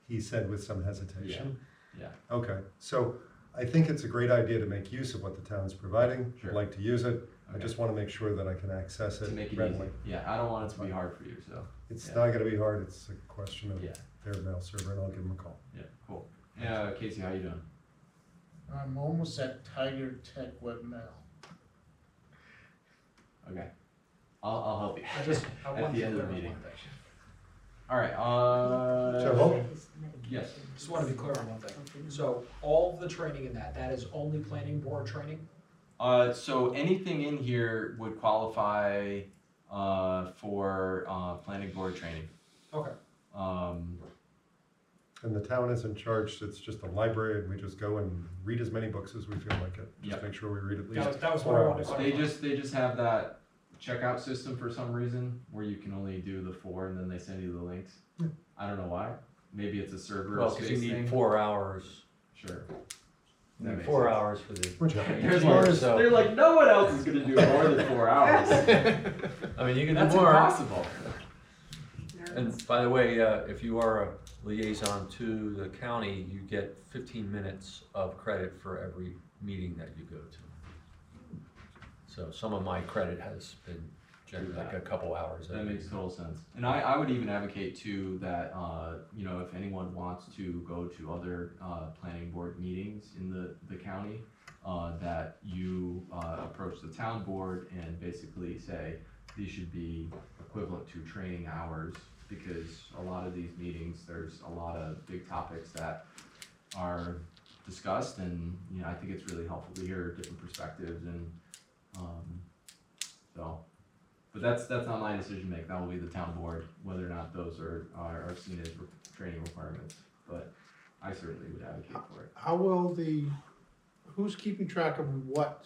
He said with some hesitation. yeah. Okay, so I think it's a great idea to make use of what the town's providing. Sure. I'd like to use it. I Okay. just want to make sure that I can access To it make it readily. easy. Yeah, I don't want it to be hard for you, so, It's Yeah. not gonna be hard, it's a question of yeah, their mail server, and I'll give them a call. yeah, cool. Yeah, Casey, how you doing? I'm almost at Tiger Tech webmail. Okay. I'll help you. I just, I At want the to end of the learn meeting. one thing. All right, So, His medication. Yes. Just want to be clear on one thing. So all the training in that is only planning board training? So anything in here would qualify, for, planning board training. Okay. And the town isn't charged, it's just a library, and we just go and read as many books as we feel like it. Just Yep. make sure we read at least. That was what I wanted to They clarify. they just have that checkout system for some reason, where you can only do the 4 and then they send you the links. I don't know why, maybe it's a server Well, cause you space need thing. 4 hours, Sure. you That need makes 4 sense. hours for the. Which- There's Yeah, like, so- they're like, no one else is gonna do more than 4 hours. I mean, you can That's do more. impossible. And by the way, if you are a liaison to the county, you get 15 minutes of credit for every meeting that you go to. So some of my credit has been generally like a couple hours. That makes total sense. And I would even advocate too that, you know, if anyone wants to go to other, planning board meetings in the county, that you, approach the town board and basically say, these should be equivalent to training hours, because a lot of these meetings, there's a lot of big topics that are discussed, and, you know, I think it's really helpful to hear different perspectives, and, so. But that's not my decision to make, that will be the town board, whether or not those are seen as training requirements, but I certainly would advocate for it. How will who's keeping track of what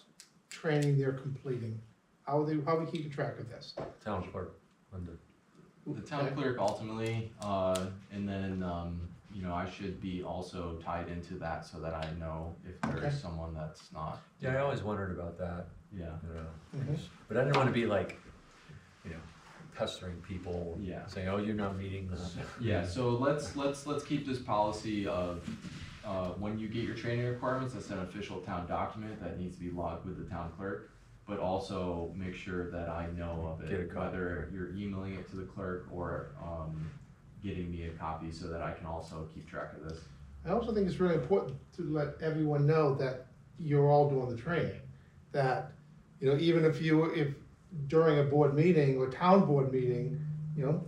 training they're completing? How are we keeping track of this? Town clerk, Linda. The town clerk ultimately, and then, you know, I should be also tied into that so that I know if Okay. there's someone that's not. Yeah, I always wondered about that, Yeah, you know, Mhm. but I didn't wanna be like, you know, pestering people, Yeah. saying, oh, you're not meeting this. yeah, so let's keep this policy of, when you get your training requirements, that's an official town document that needs to be logged with the town clerk. But also make sure that I know of Get a it, copy, whether right. you're emailing it to the clerk or, getting me a copy so that I can also keep track of this. I also think it's really important to let everyone know that you're all doing the training. That, you know, even if during a board meeting or town board meeting, you know,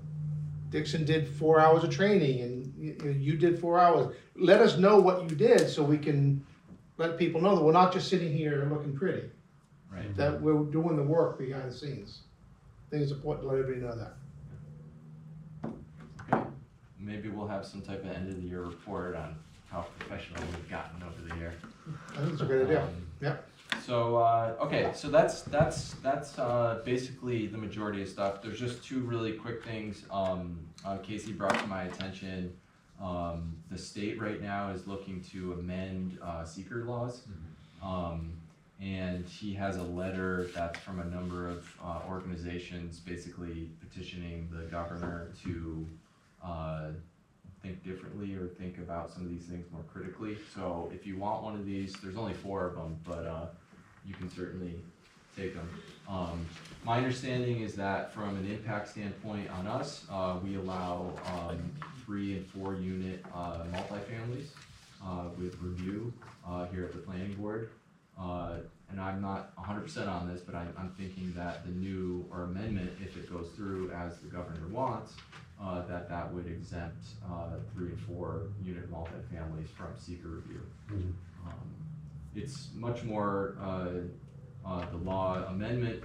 Dixon did 4 hours of training and you did 4 hours. Let us know what you did so we can let people know that we're not just sitting here looking pretty, Right. that we're doing the work behind the scenes. I think it's important to let everybody know that. Okay. Maybe we'll have some type of end of the year report on how professional we've gotten over the year. I think it's a good idea. Um, Yep. So, okay, so that's basically the majority of stuff. There's just 2 really quick things, Casey brought to my attention. The state right now is looking to amend, SEQRA laws. And he has a letter that's from a number of, organizations basically petitioning the governor to, think differently or think about some of these things more critically. So if you want one of these, there's only 4 of them, but you can certainly take them. My understanding is that from an impact standpoint on us, we allow 3 and 4 unit multifamilies with review here at the planning board. And I'm not 100% on this, but I'm thinking that the new or amendment, if it goes through as the governor wants, that would exempt 3 and 4 unit multifamilies from seeker review. It's much more, the law amendment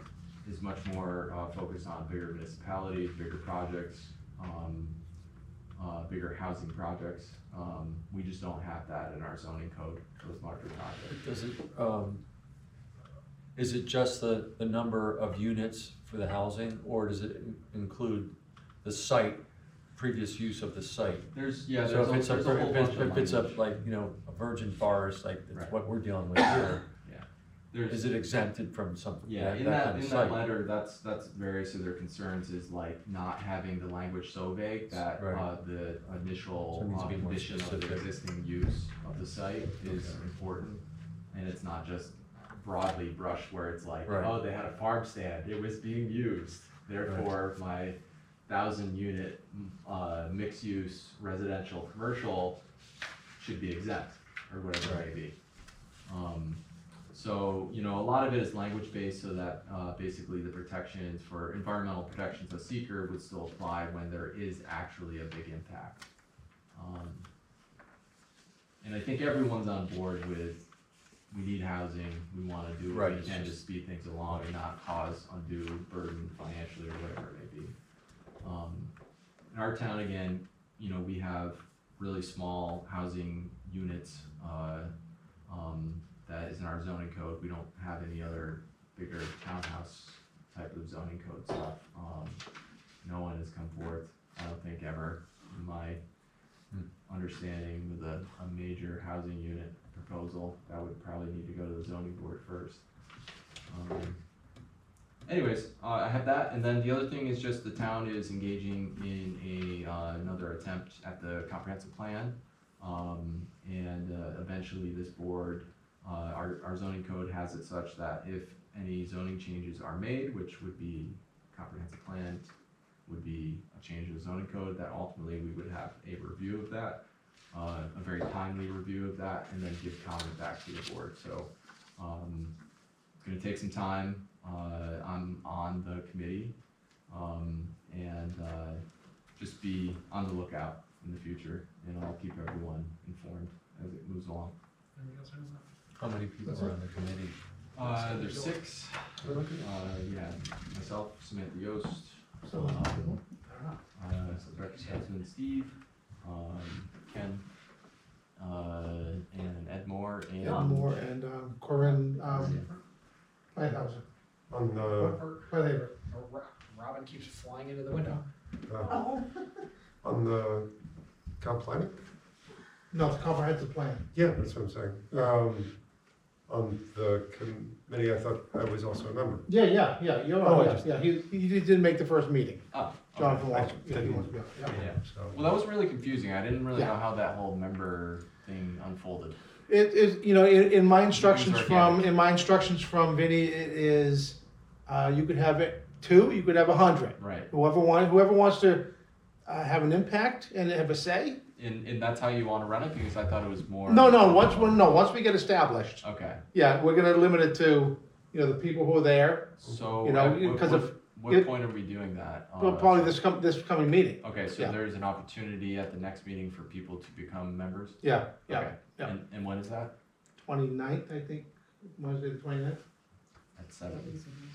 is much more focused on bigger municipalities, bigger projects, bigger housing projects. We just don't have that in our zoning code, those larger projects. Does it, is it just the number of units for the housing, or does it include the site, previous use of the site? There's So if it's there's a whole bunch of if it's a, language. like, you know, a virgin forest, like, it's Right. what we're dealing with here, There's, is it exempted from something, yeah, that in kind that, of in that site? letter, that's various of their concerns is like not having the language so vague that, Right. the So initial, it needs to be more condition of the specific. existing use of the site is Okay. important. And it's not just broadly brushed where it's like, Right. oh, they had a farm stand, it was being used, therefore my 1,000 unit, mixed use residential, commercial should be exempt, or whatever it may be. So, you know, a lot of it is language based so that, basically the protections for environmental protections of seeker would still apply when there is actually a big impact. And I think everyone's on board with, we need housing, we wanna do what Right, we it's can to just- speed things along and not cause undue burden financially or whatever it may be. In our town, again, you know, we have really small housing units, that is in our zoning code. We don't have any other bigger townhouse type of zoning code stuff. No one has come forth, I don't think ever, in my understanding, with a major housing unit proposal. That would probably need to go to the zoning board first. Anyways, I have that, and then the other thing is just the town is engaging in another attempt at the comprehensive plan. And eventually this board, our zoning code has it such that if any zoning changes are made, which would be comprehensive plan, would be a change of the zoning code, that ultimately we would have a review of that, a very timely review of that, and then give comment back to the board. So it's gonna take some time. I'm on the committee, and just be on the lookout in the future, and I'll keep everyone informed as it moves along. Anybody else have anything? How many people That's are it. on the committee? There's 6. Yeah, myself, Samantha Yost, So, Representative Steve, Ken, and Ed Moore, and Ed Moore and Corinne Lighthouser, On the, Lighthouser. Robin keeps flying into the window. Oh. on the comp planning? No, it's a comprehensive plan. Yeah, that's what I'm saying. On the committee, I thought I was also a member. Yeah, you're Oh, I right, just- yeah, he didn't make the first meeting, oh, Jonathan I Walsh. Yeah, he wants to be on, yeah. yeah. So, Well, that was really confusing. I didn't really Yeah. know how that whole member thing unfolded. It is, you know, in my instructions organic. from Vinny, it is, you could have it 2, you could have 100. Right. Whoever wants to have an impact and have a say. And that's how you want to run it, because I thought it was more. No, once we get established, Okay, yeah, we're gonna limit it to, you know, the people who are there. so. You know, at what- because of- What point are we doing that? Probably this coming meeting. Okay, so yeah. there's an opportunity at the next meeting for people to become members? Yeah, Okay. yeah. And when is that? 29th, I think, Wednesday the 29th, At 7?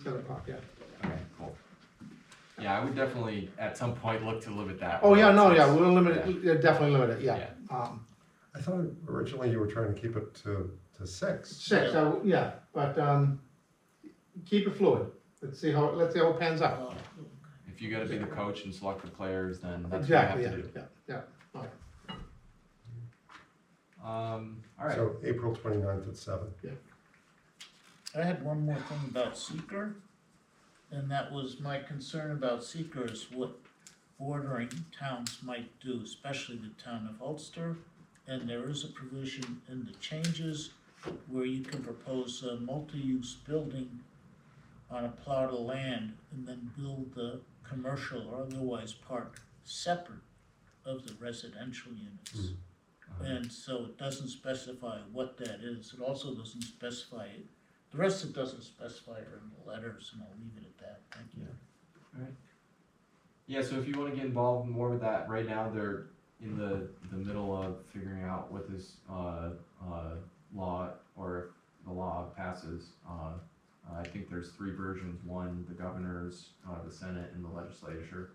7 o'clock, yeah. Okay, cool. Yeah, I would definitely, at some point, look to limit that. Oh, yeah, no, yeah, Since- we'll limit it, yeah, definitely limit it, yeah. I thought originally you were trying to keep it to 6. 6, yeah, but, keep it fluid. Let's see how it pans out. If you gotta be the coach and select the players, then that's what Exactly, you yeah, have to do. yeah. All right. So April 29th at 7. I had one more thing about SEQRA, and that was my concern about SEQRA is what bordering towns might do, especially the town of Ulster. And there is a provision in the changes where you can propose a multi-use building on a plot of land and then build the commercial or otherwise part separate of the residential units. And so it doesn't specify what that is. It also doesn't specify it. The rest it doesn't specify are in the letters, and I'll leave it at that. Thank you. Yeah, so if you wanna get involved more with that, right now they're in the middle of figuring out what this, law, or if the law passes. I think there's 3 versions, one, the governor's, the Senate, and the legislature.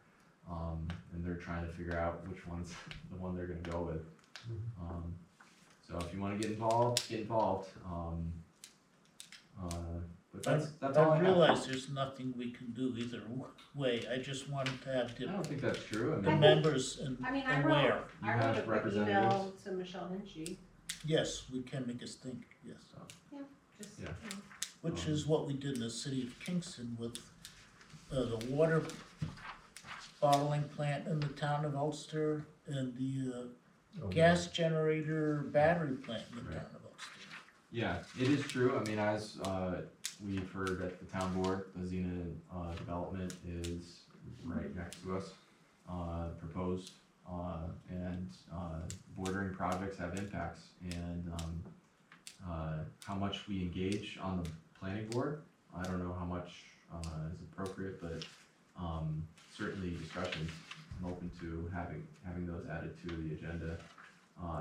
And they're trying to figure out which one's the one they're gonna go with. So if you wanna get involved, get involved. But that's all I I have. realize there's nothing we can do either way. I just wanted to have I don't think that's true. I the mean, members I mean, I aware. wrote You a have quick representatives? email to Michelle Hinchy, Yes, we can make us think, yes. just, Yeah. you know. Which is what we did in the city of Kingston with the water bottling plant in the town of Ulster and the gas generator battery plant in the Right. town of Ulster. Yeah, it is true. I mean, as we've heard at the town board, the Xena development is right next to us, proposed, and bordering projects have impacts. And how much we engage on the planning board, I don't know how much is appropriate, but certainly discussions. I'm open to having those added to the agenda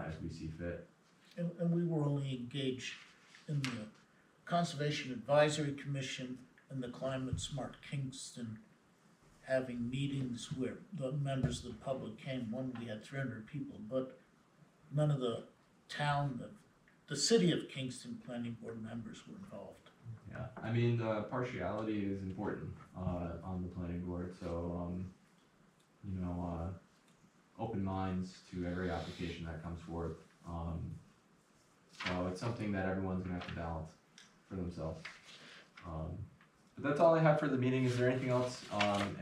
as we see fit. and we were only engaged in the Conservation Advisory Commission and the Climate Smart Kingston having meetings where the members of the public came. One, we had 300 people, but none of the the city of Kingston planning board members were involved. Yeah, I mean, partiality is important, on the planning board, so, you know, open minds to every application that comes forth. So it's something that everyone's gonna have to balance for themselves. But that's all I have for the meeting. Is there anything else,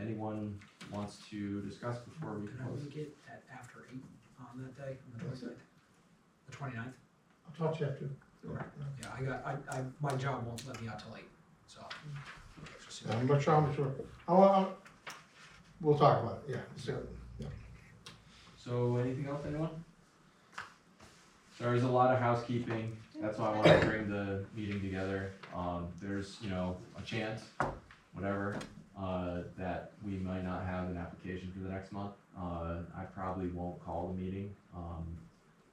anyone wants to discuss before we Could I close? make it at after 8 on that day, on the 29th? The 29th? I'll talk to you after. Yeah, my job won't let me out till 8, so. just see what- I'm not sure. We'll talk about it, yeah, so, yeah. So anything else, anyone? So there's a lot of housekeeping, that's why I wanted to bring the meeting together. There's, you know, a chance, whatever, that we might not have an application for the next month. I probably won't call the meeting.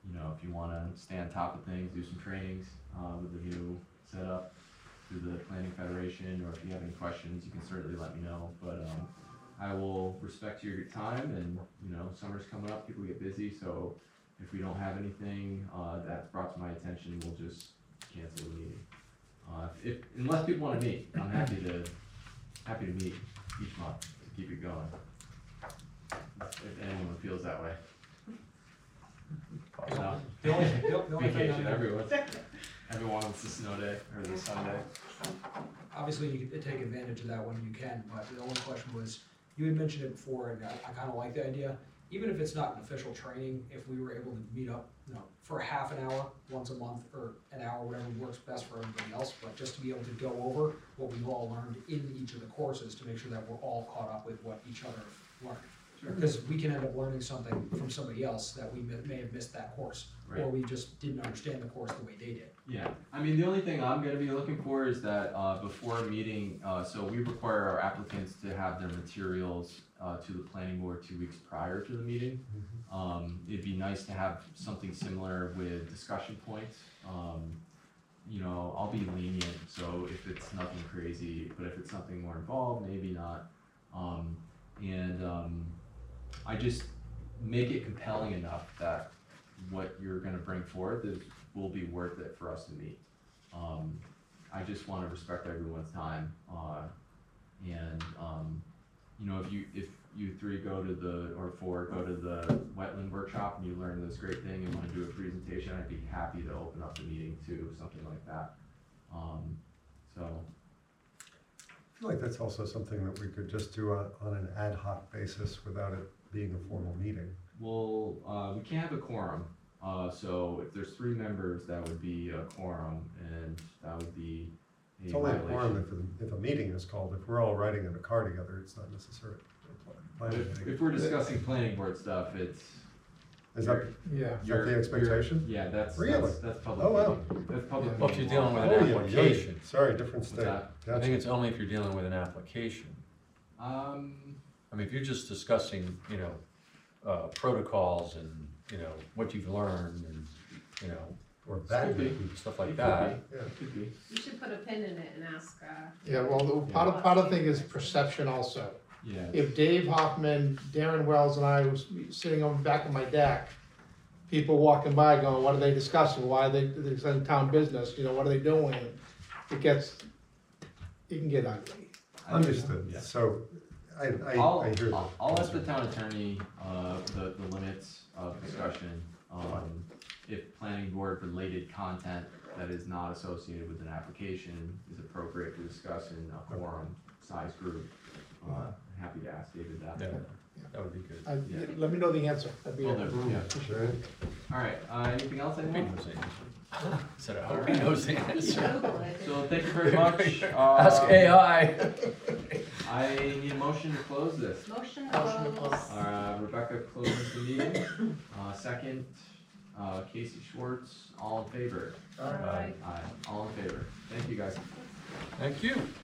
You know, if you wanna stay on top of things, do some trainings, with the new setup through the Planning Federation, or if you have any questions, you can certainly let me know, but, I will respect your time, and, you know, summer's coming up, people get busy, so if we don't have anything, that's brought to my attention, we'll just cancel the meeting. Unless people wanna meet, I'm happy to meet each month, to keep it going. If anyone feels that way. So, The only thing vacation, I- everyone wants the snow day, or the Sunday. Obviously, you can take advantage of that when you can, but the only question was, you had mentioned it before, and I kinda like the idea, even if it's not an official training, if we were able to meet up, you know, for half an hour, once a month, or an hour, whatever works best for everybody else, but just to be able to go over what we've all learned in each of the courses, to make sure that we're all caught up with what each other learned. Because we can end up learning something from somebody else that we may have missed that course, or Right. we just didn't understand the course the way they did. Yeah, I mean, the only thing I'm gonna be looking for is that, before a meeting, so we require our applicants to have their materials, to the planning board 2 weeks prior to the meeting. It'd be nice to have something similar with discussion points. You know, I'll be lenient, so if it's nothing crazy, but if it's something more involved, maybe not. I just make it compelling enough that what you're gonna bring forth will be worth it for us to meet. I just wanna respect everyone's time, you know, if you 3 go to or 4 go to the Wetland workshop and you learn this great thing and wanna do a presentation, I'd be happy to open up the meeting to something like that. So, I feel like that's also something that we could just do on an ad hoc basis without it being a formal meeting. well, we can't have a quorum, so if there's 3 members, that would be a quorum, and that would be a It's only a quorum violation. if a meeting is called. If we're all writing in a car together, it's not necessarily a planning If meeting. we're discussing planning board stuff, it's. Is that, Yeah. is that the expectation? Yeah, that's Really? that's public Oh, wow. meeting. That's public. Well, if you're meeting dealing law. with Oh, an yeah, yeah. application, Sorry, different What's state. that? I think it's only if you're dealing with an application. Um, I mean, if you're just discussing, you know, protocols and, you know, what you've learned and, you know, Or bad Could be. meeting. stuff it like could that. be, it could be. You should put a pin in it and ask, Yeah, well, part of the thing is perception also. Yeah. If Dave Hoffman, Darren Wells and I was sitting on the back of my deck, people walking by going, what are they discussing? Why are they discussing town business? You know, what are they doing? It can get ugly. Understood. Yeah. So I I'll hear that. I'll ask the town attorney, the limits of discussion, if planning board related content that is not associated with an application is appropriate to discuss in a quorum size group. Happy to ask David that. Yeah, that would be good. Yeah. Let me know the answer. That'd be Will it. do, yeah. Right. Alright, anything else, Already anyone? knows the answer. Said I already knows the answer. Google it. So thank you very much. Ask AI. I need a motion to close this. Motion Motion to closed. Rebecca closes the meeting. Second, Casey Schwartz, all in favor? Aye. Aye, all in favor. Thank you, guys. Thank you.